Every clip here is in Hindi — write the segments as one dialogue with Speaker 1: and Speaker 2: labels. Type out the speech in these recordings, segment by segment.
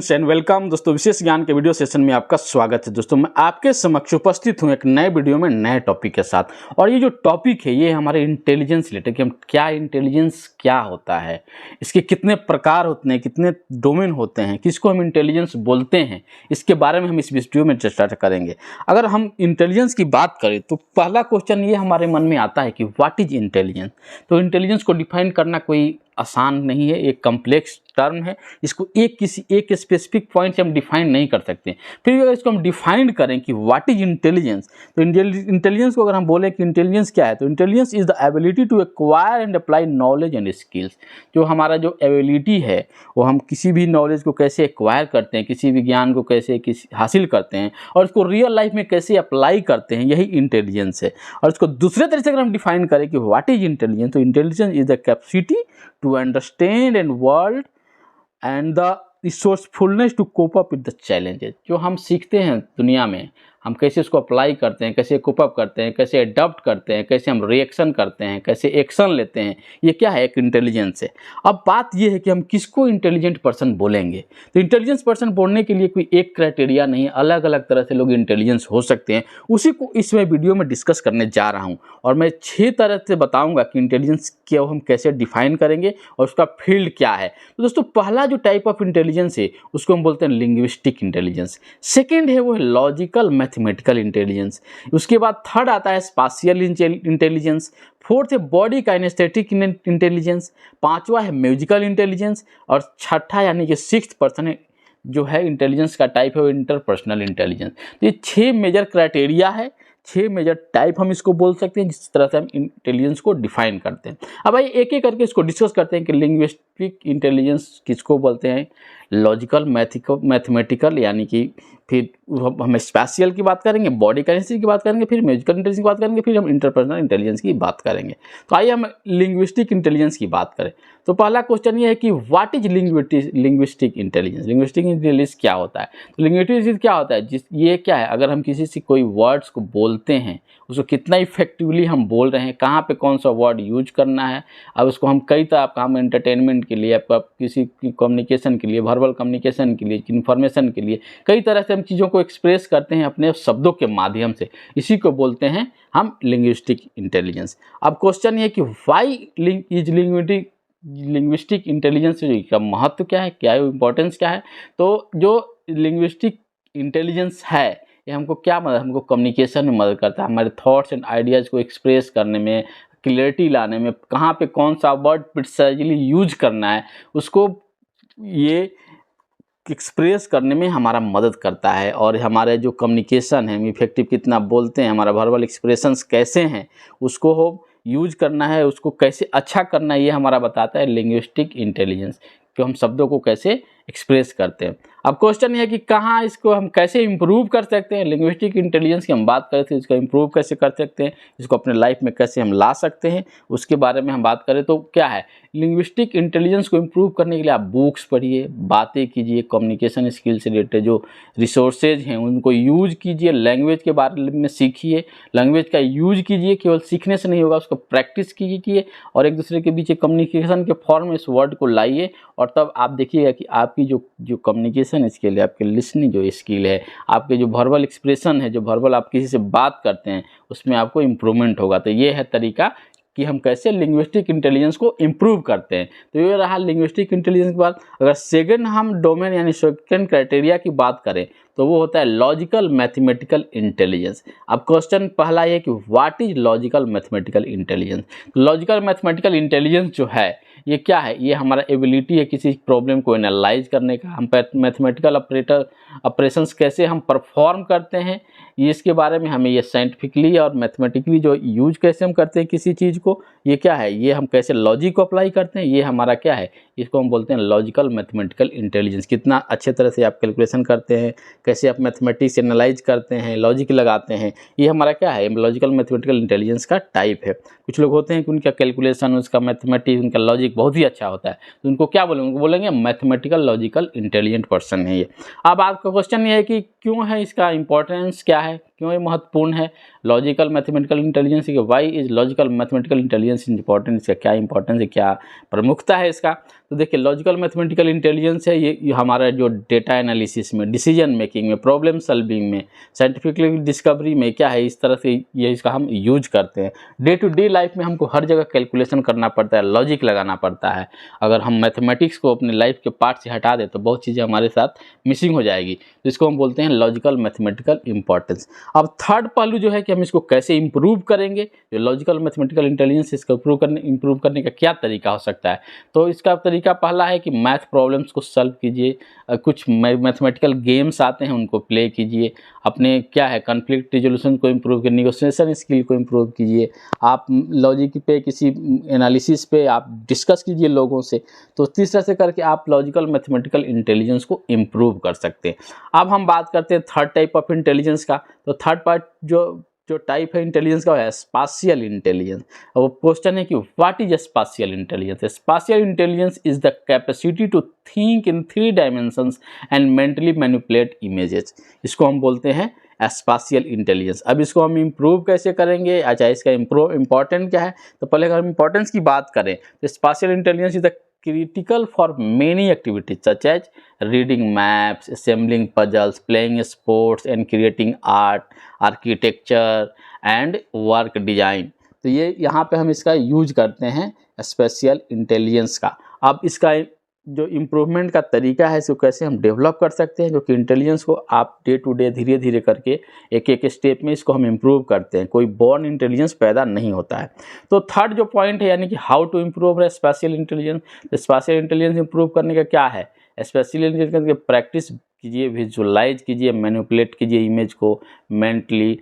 Speaker 1: फ्रेंड्स एंड वेलकम दोस्तों, विशेष ज्ञान के वीडियो सेशन में आपका स्वागत है। दोस्तों, मैं आपके समक्ष उपस्थित हूं एक नए वीडियो में नए टॉपिक के साथ। और ये जो टॉपिक है ये हमारे इंटेलिजेंस रिलेटेड कि हम क्या इंटेलिजेंस क्या होता है, इसके कितने प्रकार होते हैं, कितने डोमेन होते हैं, किसको हम इंटेलिजेंस बोलते हैं, इसके बारे में हम इस वीडियो में चर्चा करेंगे। अगर हम इंटेलिजेंस की बात करें तो पहला क्वेश्चन ये हमारे मन में आता है कि व्हाट इज इंटेलिजेंस। तो इंटेलिजेंस को डिफाइन करना कोई आसान नहीं है, एक कॉम्प्लेक्स टर्म है। इसको किसी एक स्पेसिफिक पॉइंट से हम डिफाइन नहीं कर सकते। फिर अगर इसको हम डिफाइन करें कि व्हाट इज इंटेलिजेंस, तो इंटेलिजेंस को अगर हम बोलें कि इंटेलिजेंस क्या है, तो intelligence is the ability to acquire and apply knowledge and skills. जो हमारा जो एबिलिटी है वो हम किसी भी नॉलेज को कैसे एक्वायर करते हैं, किसी भी ज्ञान को कैसे हासिल करते हैं और इसको रियल लाइफ में कैसे अप्लाई करते हैं, यही इंटेलिजेंस है। और इसको दूसरे तरीके से अगर हम डिफाइन करें कि व्हाट इज इंटेलिजेंस, तो intelligence is the capacity to understand and world and the resourcefulness to cope up with the challenges। जो हम सीखते हैं दुनिया में, हम कैसे उसको अप्लाई करते हैं, कैसे कोप अप करते हैं, कैसे अडॉप्ट करते हैं, कैसे हम रिएक्शन करते हैं, कैसे एक्शन लेते हैं, ये क्या है, एक इंटेलिजेंस है। अब बात ये है कि हम किसको इंटेलिजेंट पर्सन बोलेंगे। तो इंटेलिजेंस पर्सन बोलने के लिए कोई एक क्राइटेरिया नहीं है, अलग अलग तरह से लोग इंटेलिजेंस हो सकते हैं। उसी को इस वीडियो में डिस्कस करने जा रहा हूँ और मैं 6 तरह से बताऊँगा कि इंटेलिजेंस क्या हम कैसे डिफाइन करेंगे और उसका फील्ड क्या है। तो दोस्तों, पहला जो टाइप ऑफ इंटेलिजेंस है उसको हम बोलते हैं लिंग्विस्टिक इंटेलिजेंस। सेकेंड है वो लॉजिकल मैथमेटिकल इंटेलिजेंस। उसके बाद थर्ड आता है स्पाशियल इंटेलिजेंस। फोर्थ है बॉडी काइनेस्थेटिक इंटेलिजेंस। पांचवा है म्यूजिकल इंटेलिजेंस। और छठा यानी कि सिक्स्थ पर्सन जो है इंटेलिजेंस का टाइप है वो इंटरपर्सनल इंटेलिजेंस। तो ये 6 मेजर क्राइटेरिया है, 6 मेजर टाइप हम इसको बोल सकते हैं जिस तरह से हम इंटेलिजेंस को डिफाइन करते हैं। अब भाई एक एक करके इसको डिस्कस करते हैं कि लिंग्विस्टिक इंटेलिजेंस किसको बोलते हैं, लॉजिकल मैथमेटिकल यानी कि फिर हम स्पेशियल की बात करेंगे, बॉडी काइनेस्थेटिक की बात करेंगे, फिर म्यूजिकल इंटेलिजेंस की बात करेंगे, फिर हम इंटरपर्सनल इंटेलिजेंस की बात करेंगे। तो आइए हम लिंग्विस्टिक इंटेलिजेंस की बात करें। तो पहला क्वेश्चन ये है कि what is linguistic intelligence. Linguistic intelligence क्या होता है? तो लिंग्विस्टिक क्या होता है, ये क्या है, अगर हम किसी से कोई वर्ड्स को बोलते हैं उसको कितना इफेक्टिवली हम बोल रहे हैं, कहाँ पे कौन सा वर्ड यूज करना है। अब उसको हम कई तरह का हम एंटरटेनमेंट के लिए, आपका किसी की कम्युनिकेशन के लिए, वर्बल कम्युनिकेशन के लिए, इन्फॉर्मेशन के लिए, कई तरह से हम चीज़ों को एक्सप्रेस करते हैं अपने शब्दों के माध्यम से। इसी को बोलते हैं हम लिंग्विस्टिक इंटेलिजेंस। अब क्वेश्चन ये कि वाई इज लिंग्विस्टिक इंटेलिजेंस का महत्व क्या है, क्या इंपॉर्टेंस क्या है। तो जो लिंग्विस्टिक इंटेलिजेंस है ये हमको क्या मदद, हमको कम्युनिकेशन में मदद करता है, हमारे थॉट्स एंड आइडियाज़ को एक्सप्रेस करने में, क्लियरिटी लाने में, कहाँ पे कौन सा वर्ड प्रिसाइजली यूज करना है उसको ये एक्सप्रेस करने में हमारा मदद करता है। और हमारे जो कम्युनिकेशन है, हम इफेक्टिव कितना बोलते हैं, हमारा वर्बल एक्सप्रेशंस कैसे हैं, उसको हो यूज करना है, उसको कैसे अच्छा करना है, ये हमारा बताता है लिंग्विस्टिक इंटेलिजेंस कि हम शब्दों को कैसे एक्सप्रेस करते हैं। अब क्वेश्चन ये है कि कहाँ इसको हम कैसे इम्प्रूव कर सकते हैं। लिंग्विस्टिक इंटेलिजेंस की हम बात करते हैं, इसको इम्प्रूव कैसे कर सकते हैं, इसको अपने लाइफ में कैसे हम ला सकते हैं, उसके बारे में हम बात करें तो क्या है, लिंग्विस्टिक इंटेलिजेंस को इम्प्रूव करने के लिए आप बुक्स पढ़िए, बातें कीजिए, कम्युनिकेशन स्किल से रिलेटेड जो रिसोर्सेज हैं उनको यूज कीजिए, लैंग्वेज के बारे में सीखिए, लैंग्वेज का यूज कीजिए, केवल सीखने से नहीं होगा, उसको प्रैक्टिस कीजिए और एक दूसरे के बीच कम्युनिकेशन के फॉर्म में इस वर्ड को लाइए। और तब आप देखिएगा कि आपकी जो कम्युनिकेशन स्किल है, आपके लिसनिंग जो स्किल है, आपके जो वर्बल एक्सप्रेशन है, जो वर्बल आप किसी से बात करते हैं उसमें आपको इम्प्रूवमेंट होगा। तो ये है तरीका कि हम कैसे लिंग्विस्टिक इंटेलिजेंस को इम्प्रूव करते हैं। तो ये रहा लिंग्विस्टिक इंटेलिजेंस के बाद। अगर सेकंड हम डोमेन यानी सेकंड क्राइटेरिया की बात करें तो वो होता है लॉजिकल मैथमेटिकल इंटेलिजेंस। अब क्वेश्चन पहला ये कि what is logical mathematical intelligence. Logical mathematical intelligence जो है ये क्या है, ये हमारा एबिलिटी है किसी प्रॉब्लम को एनालाइज करने का, हम मैथमेटिकल ऑपरेशंस कैसे हम परफॉर्म करते हैं, ये इसके बारे में हमें ये साइंटिफिकली और मैथमेटिकली जो यूज कैसे हम करते हैं किसी चीज़ को, ये क्या है, ये हम कैसे लॉजिक को अप्लाई करते हैं, ये हमारा क्या है, इसको हम बोलते हैं लॉजिकल मैथमेटिकल इंटेलिजेंस। कितना अच्छे तरह से आप कैलकुलेशन करते हैं, कैसे आप मैथमेटिक्स एनालाइज करते हैं, लॉजिक लगाते हैं, ये हमारा क्या है, लॉजिकल मैथमेटिकल इंटेलिजेंस का टाइप है। कुछ लोग होते हैं कि उनका कैलकुलेशन, उसका मैथमेटिक्स, उनका लॉजिक बहुत ही अच्छा होता है, तो उनको क्या बोलेंगे, उनको बोलेंगे मैथमेटिकल लॉजिकल इंटेलिजेंट पर्सन है ये। अब आपका क्वेश्चन ये है कि क्यों है, इसका इंपॉर्टेंस क्या है, क्यों ये महत्वपूर्ण है लॉजिकल मैथमेटिकल इंटेलिजेंस की, why is logical mathematical intelligence important, इसका क्या इंपॉर्टेंस है, क्या प्रमुखता है इसका। तो देखिए लॉजिकल मैथमेटिकल इंटेलिजेंस है ये हमारा जो डेटा एनालिसिस में, डिसीजन मेकिंग में, प्रॉब्लम सॉल्विंग में, साइंटिफिक डिस्कवरी में क्या है, इस तरह से ये इसका हम यूज करते हैं। डे टू डे लाइफ में हमको हर जगह कैलकुलेशन करना पड़ता है, लॉजिक लगाना पड़ता है। अगर हम मैथमेटिक्स को अपने लाइफ के पार्ट से हटा दें तो बहुत चीज़ें हमारे साथ मिसिंग हो जाएगी। तो इसको हम बोलते हैं लॉजिकल मैथमेटिकल इंपॉर्टेंस। अब थर्ड पहलू जो है कि हम इसको कैसे इंप्रूव करेंगे, जो लॉजिकल मैथमेटिकल इंटेलिजेंस इसका इंप्रूव करने का क्या तरीका हो सकता है। तो इसका तरीका पहला है कि मैथ प्रॉब्लम्स को सॉल्व कीजिए, कुछ मैथमेटिकल गेम्स आते हैं उनको प्ले कीजिए, अपने क्या है कॉन्फ्लिक्ट रिजोल्यूशन को इम्प्रूव कीजिए, नेगोशिएशन स्किल को इम्प्रूव कीजिए, आप लॉजिक पे किसी एनालिसिस पे आप डिस्कस कीजिए लोगों से। तो तीस तरह से करके आप लॉजिकल मैथमेटिकल इंटेलिजेंस को इम्प्रूव कर सकते हैं। अब हम बात करते हैं थर्ड टाइप ऑफ इंटेलिजेंस का। तो थर्ड पार्ट जो टाइप है इंटेलिजेंस का है स्पाशियल इंटेलिजेंस। अब वो क्वेश्चन है कि what is spatial intelligence. Spatial intelligence is the capacity to think in 3 dimensions and mentally manipulate images. इसको हम बोलते हैं स्पाशियल इंटेलिजेंस। अब इसको हम इम्प्रूव कैसे करेंगे, अच्छा इसका इम्पोर्टेंट क्या है। तो पहले अगर हम इम्पोर्टेंस की बात करें तो spatial intelligence is the critical for many activities such as reading maps, assembling puzzles, playing sports and creating art, architecture and work design। तो ये यहाँ पे हम इसका यूज करते हैं स्पेशल इंटेलिजेंस का। अब इसका जो इम्प्रूवमेंट का तरीका है इसको कैसे हम डेवलप कर सकते हैं, जो कि इंटेलिजेंस को आप डे टू डे धीरे धीरे करके एक एक स्टेप में इसको हम इम्प्रूव करते हैं। कोई बॉर्न इंटेलिजेंस पैदा नहीं होता है। तो थर्ड जो पॉइंट है यानी कि how to improve spatial intelligence. Spatial intelligence improve करने का क्या है, स्पेशल इंटेलिजेंस की प्रैक्टिस कीजिए, विजुअलाइज कीजिए, मैनिपुलेट कीजिए इमेज को मेंटली।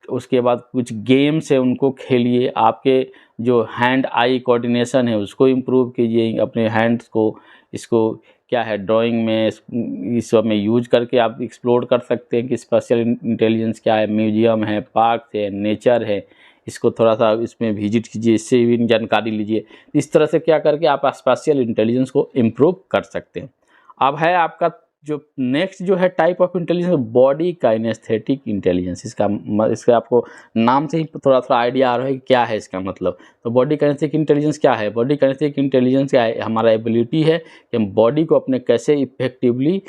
Speaker 1: उसके बाद कुछ गेम्स है उनको खेलिए, आपके जो हैंड आई कोऑर्डिनेशन है उसको इम्प्रूव कीजिए, अपने हैंड्स को इसको क्या है ड्राइंग में इस सब में यूज करके आप एक्सप्लोर कर सकते हैं कि स्पेशल इंटेलिजेंस क्या है। म्यूजियम है, पार्क है, नेचर है, इसको थोड़ा सा इसमें विजिट कीजिए, इससे भी जानकारी लीजिए। इस तरह से क्या करके आप स्पेशल इंटेलिजेंस को इम्प्रूव कर सकते हैं। अब है आपका जो नेक्स्ट जो है type of intelligence body kinaesthetic intelligence. इसका आपको नाम से ही थोड़ा थोड़ा आइडिया आ रहा है कि क्या है इसका मतलब। तो बॉडी काइनेस्थेटिक इंटेलिजेंस क्या है, बॉडी काइनेस्थेटिक इंटेलिजेंस क्या है, हमारा एबिलिटी है कि हम बॉडी को अपने कैसे इफेक्टिवली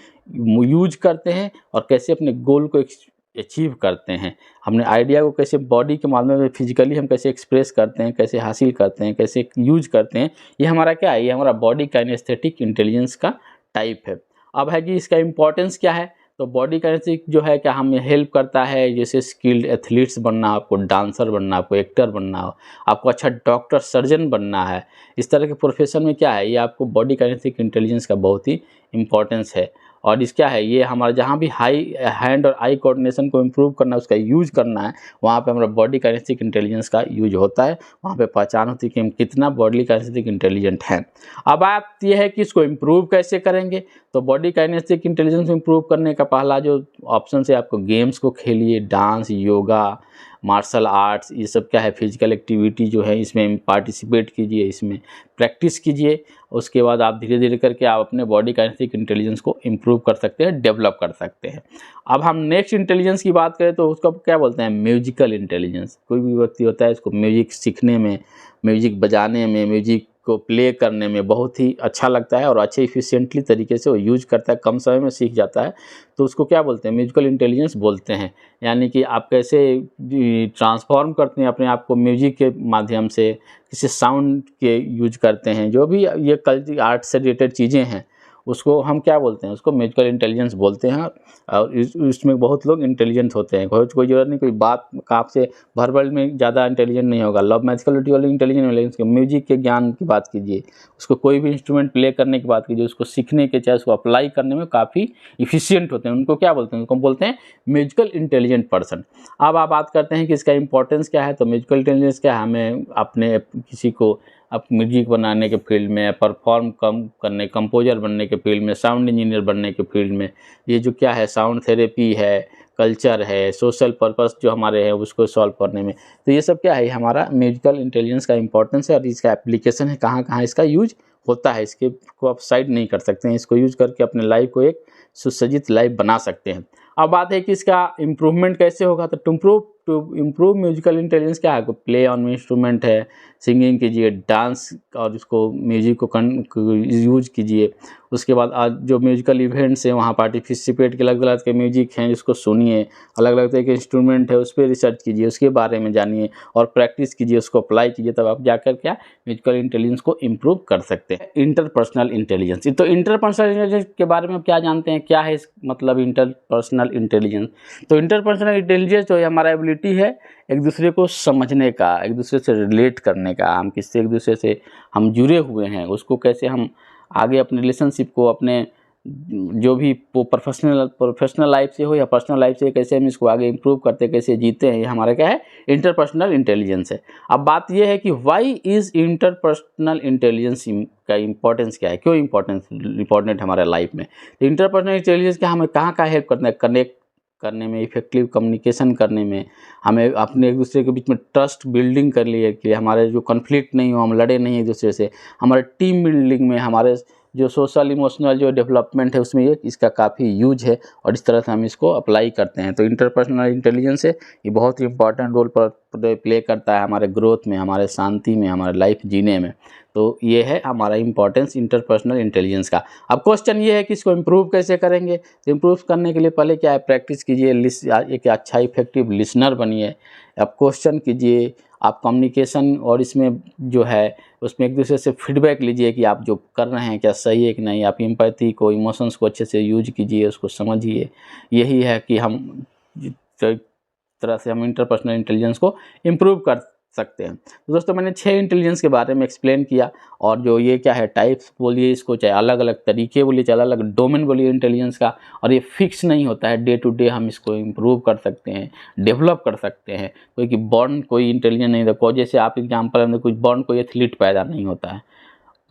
Speaker 1: यूज करते हैं और कैसे अपने गोल को अचीव करते हैं, हमने आइडिया को कैसे बॉडी के माध्यम में फिजिकली हम कैसे एक्सप्रेस करते हैं, कैसे हासिल करते हैं, कैसे यूज करते हैं। ये हमारा क्या है, ये हमारा बॉडी काइनेस्थेटिक इंटेलिजेंस का टाइप है। अब है कि इसका इम्पोर्टेंस क्या है। तो बॉडी काइनेस्थेटिक जो है क्या हमें हेल्प करता है, जैसे स्किल्ड एथलीट्स बनना, आपको डांसर बनना, आपको एक्टर बनना हो, आपको अच्छा डॉक्टर सर्जन बनना है, इस तरह के प्रोफेशन में क्या है ये आपको बॉडी काइनेस्थेटिक इंटेलिजेंस का बहुत ही इम्पोर्टेंस है। और इस क्या है ये हमारा जहाँ भी हाई हैंड और आई कोऑर्डिनेशन को इम्प्रूव करना है, उसका यूज करना है, वहाँ पे हमारा बॉडी काइनेस्थेटिक इंटेलिजेंस का यूज होता है। वहाँ पे पहचान होती है कि हम कितना बॉडी काइनेस्थेटिक इंटेलिजेंट हैं। अब बात ये है कि इसको इम्प्रूव कैसे करेंगे। तो बॉडी काइनेस्थेटिक इंटेलिजेंस इम्प्रूव करने का पहला जो ऑप्शन है आपको गेम्स को खेलिए, डांस, योगा, मार्शल आर्ट्स, ये सब क्या है फिजिकल एक्टिविटी जो है इसमें पार्टिसिपेट कीजिए, इसमें प्रैक्टिस कीजिए। उसके बाद आप धीरे धीरे करके आप अपने बॉडी काइनेस्थेटिक इंटेलिजेंस को इम्प्रूव कर सकते हैं, डेवलप कर सकते हैं। अब हम नेक्स्ट इंटेलिजेंस की बात करें तो उसको क्या बोलते हैं, म्यूजिकल इंटेलिजेंस। कोई भी व्यक्ति होता है इसको म्यूजिक सीखने में, म्यूजिक बजाने में, म्यूजिक को प्ले करने में बहुत ही अच्छा लगता है और अच्छे इफिशिएंटली तरीके से वो यूज करता है, कम समय में सीख जाता है। तो उसको क्या बोलते हैं, म्यूजिकल इंटेलिजेंस बोलते हैं। यानी कि आप कैसे ट्रांसफॉर्म करते हैं अपने आप को म्यूजिक के माध्यम से, किसी साउंड के यूज करते हैं, जो भी ये कल्चर आर्ट से रिलेटेड चीज़ें हैं उसको हम क्या बोलते हैं, उसको म्यूजिकल इंटेलिजेंस बोलते हैं। और इसमें बहुत लोग इंटेलिजेंट होते हैं, कोई ज़रूरत नहीं, कोई बात आपसे वर्बल में ज़्यादा इंटेलिजेंट नहीं होगा, लव मैजिकलिटी वाले इंटेलिजेंट नहीं, लेकिन उसके म्यूजिक के ज्ञान की बात कीजिए, उसको कोई भी इंस्ट्रूमेंट प्ले करने की बात कीजिए, उसको सीखने के चाहे उसको अप्लाई करने में काफ़ी इफिशियंट होते हैं, उनको क्या बोलते हैं, उनको बोलते हैं म्यूजिकल इंटेलिजेंट पर्सन। अब आप बात करते हैं कि इसका इंपॉर्टेंस क्या है। तो म्यूजिकल इंटेलिजेंस क्या है, हमें अपने किसी को आप म्यूजिक बनाने के फील्ड में, परफॉर्म करने, कंपोजर बनने के फील्ड में, साउंड इंजीनियर बनने के फील्ड में, ये जो क्या है साउंड थेरेपी है, कल्चर है, सोशल पर्पस जो हमारे हैं उसको सॉल्व करने में, तो ये सब क्या है हमारा म्यूजिकल इंटेलिजेंस का इंपॉर्टेंस है। और इसका एप्लीकेशन है, कहाँ कहाँ इसका यूज होता है, इसके को आप साइड नहीं कर सकते हैं, इसको यूज करके अपने लाइफ को एक सुसज्जित लाइफ बना सकते हैं। अब बात है कि इसका इम्प्रूवमेंट कैसे होगा। तो टू इम्प्रूव म्यूजिकल इंटेलिजेंस क्या है, प्ले ऑन इंस्ट्रूमेंट है, सिंगिंग कीजिए, डांस और इसको म्यूजिक को यूज कीजिए। उसके बाद आज जो म्यूजिकल इवेंट्स हैं वहाँ पार्टिसिपेट के अलग अलग के म्यूजिक हैं जिसको सुनिए, अलग अलग तरह के इंस्ट्रूमेंट है उस पर रिसर्च कीजिए, उसके बारे में जानिए और प्रैक्टिस कीजिए, उसको अप्लाई कीजिए, तब आप जाकर क्या म्यूजिकल इंटेलिजेंस को इम्प्रूव कर सकते हैं। इंटरपर्सनल इंटेलिजेंस, तो इंटरपर्सनल इंटेलिजेंस के बारे में आप क्या जानते हैं, क्या है इस मतलब इंटरपर्सनल इंटेलिजेंस? तो इंटरपर्सनल इंटेलिजेंस जो है हमारा एबिलिटी है एक दूसरे को समझने का, एक दूसरे से रिलेट करने का, हम किससे एक दूसरे से हम जुड़े हुए हैं, उसको कैसे हम आगे अपने रिलेशनशिप को अपने जो भी प्रोफेशनल लाइफ से हो या पर्सनल लाइफ से कैसे हम इसको आगे इम्प्रूव करते, कैसे जीते हैं, ये हमारा क्या है इंटरपर्सनल इंटेलिजेंस है। अब बात ये है कि व्हाई इज़ इंटरपर्सनल इंटेलिजेंस का इम्पोर्टेंस क्या है, क्यों इम्पोर्टेंट हमारे लाइफ में? इंटरपर्सनल इंटेलिजेंस क्या हमें कहाँ हेल्प करता है? कनेक्ट करने में, इफेक्टिव कम्युनिकेशन करने में, हमें अपने एक दूसरे के बीच में ट्रस्ट बिल्डिंग कर लिए कि हमारे जो कॉन्फ्लिक्ट नहीं हो, हम लड़े नहीं एक दूसरे से, हमारे टीम बिल्डिंग में, हमारे जो सोशल इमोशनल जो डेवलपमेंट है उसमें ये इसका काफ़ी यूज है और इस तरह से हम इसको अप्लाई करते हैं। तो इंटरपर्सनल इंटेलिजेंस है ये बहुत ही इंपॉर्टेंट रोल प्ले करता है हमारे ग्रोथ में, हमारे शांति में, हमारे लाइफ जीने में। तो ये है हमारा इंपॉर्टेंस इंटरपर्सनल इंटेलिजेंस का। अब क्वेश्चन ये है कि इसको इम्प्रूव कैसे करेंगे? तो इम्प्रूव करने के लिए पहले क्या है, प्रैक्टिस कीजिए, एक अच्छा इफेक्टिव लिसनर बनिए, आप क्वेश्चन कीजिए, आप कम्युनिकेशन और इसमें जो है उसमें एक दूसरे से फीडबैक लीजिए कि आप जो कर रहे हैं क्या सही है कि नहीं, आप एम्पैथी को, इमोशंस को अच्छे से यूज कीजिए, उसको समझिए। यही है कि हम जिस तरह से हम इंटरपर्सनल इंटेलिजेंस को इम्प्रूव कर सकते हैं। तो दोस्तों मैंने 6 इंटेलिजेंस के बारे में एक्सप्लेन किया और जो ये क्या है टाइप्स बोलिए इसको, चाहे अलग अलग तरीके बोलिए, चाहे अलग अलग डोमेन बोलिए इंटेलिजेंस का, और ये फिक्स नहीं होता है, डे टू डे हम इसको इम्प्रूव कर सकते हैं, डेवलप कर सकते हैं। कोई कि बॉर्न कोई इंटेलिजेंट नहीं था, जैसे आप एग्जाम्पल में कुछ बॉर्न कोई एथलीट पैदा नहीं होता है,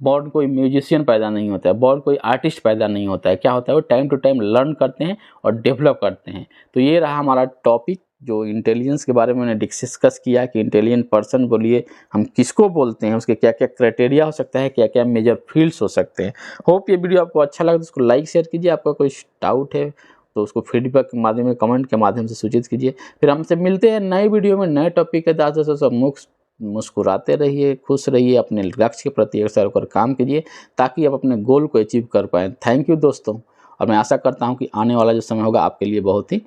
Speaker 1: बॉर्न कोई म्यूजिशियन पैदा नहीं होता है, बॉर्न कोई आर्टिस्ट पैदा नहीं होता है। क्या होता है, वो टाइम टू टाइम लर्न करते हैं और डेवलप करते हैं। तो ये रहा हमारा टॉपिक जो इंटेलिजेंस के बारे में मैंने डिस्कस किया कि इंटेलिजेंट पर्सन बोलिए हम किसको बोलते हैं, उसके क्या क्या क्राइटेरिया हो सकता है, क्या क्या मेजर फील्ड्स हो सकते हैं। होप ये वीडियो आपको अच्छा लगा तो उसको लाइक शेयर कीजिए, आपका कोई डाउट है तो उसको फीडबैक के माध्यम में, कमेंट के माध्यम से सूचित कीजिए। फिर हमसे मिलते हैं नए वीडियो में नए टॉपिक के साथ। सब मुस्कुराते रहिए, खुश रहिए, अपने लक्ष्य के प्रति अग्रसर होकर काम कीजिए ताकि आप अपने गोल को अचीव कर पाएँ। थैंक यू दोस्तों, और मैं आशा करता हूँ कि आने वाला जो समय होगा आपके लिए बहुत ही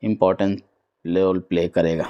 Speaker 1: इम्पोर्टेंट रोल प्ले करेगा।